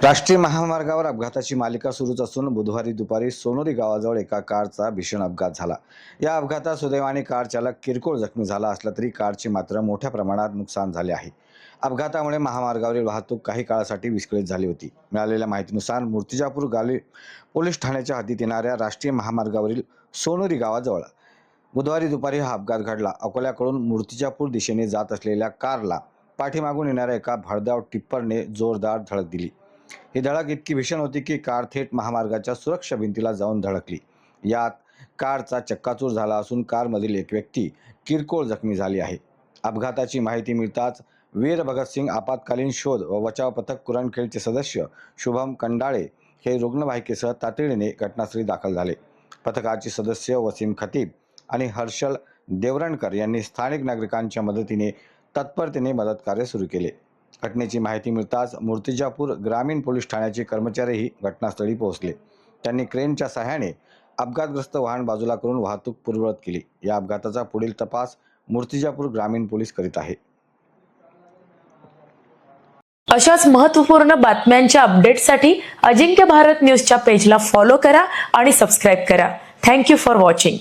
राष्ट्रीय महामार्गावर अपघाताची मालिका सुरूच असून बुधवारी दुपारी सोनोरी गावाजवळ एका कारचा भीषण अपघात झाला। या अपघातात सुदैवाने कार चालक किरकोळ जखमी झाला असला तरी कारचे मात्र मोठ्या प्रमाणात नुकसान झाले आहे। अपघातामुळे महामार्गावरील वाहतूक काही काळासाठी विस्कळीत झाली होती। मिळालेल्या माहितीनुसार मूर्तिजापूर गाले पोलीस ठाण्याच्या हद्दीत येणाऱ्या राष्ट्रीय महामार्गावरील सोनोरी गावाजवळ बुधवारी दुपारी हा अपघात घडला। अकोल्याकडून मूर्तिजापूर दिशेने जात असलेल्या कारला पाठीमागून येणाऱ्या एका भरधाव टिप्परने जोरदार धडक दिली। ही धडक इतकी भीषण होती की कार थेट महामार्गाच्या सुरक्षा भिंतीला जाऊन धडकली। यात कारचा चक्काचूर झाला असून कारमधील एक व्यक्ती किरकोळ जखमी झाली आहे। अपघाताची माहिती मिळताच वीर भगतसिंग आपत्कालीन शोध व बचाव पथक कुरणखेडचे सदस्य शुभम कंडाळे हे रुग्णवाहिकेसह तातडीने घटनास्थळी दाखल झाले। पथकाचे सदस्य वसीम खतीब आणि हर्षल देवरणकर यांनी स्थानिक नागरिकांच्या मदतीने तत्परतेने मदत कार्य सुरू केले। घटनेची माहिती मिळताच मूर्तिजापूर ग्रामीण पोलीस ठाण्याचे कर्मचारीही घटनास्थळी पोहोचले। त्यांनी क्रेनच्या सहाय्याने अपघातग्रस्त वाहन बाजूला करून वाहतूक पूर्ववत केली। या अपघाताचा पुढील तपास मूर्तिजापूर ग्रामीण पोलीस करीत आहे। अशाच महत्त्वपूर्ण बातम्यांच्या अपडेटसाठी अजिंक्य भारत न्यूजच्या पेजला फॉलो करा आणि सबस्क्राइब करा। Thank you for watching.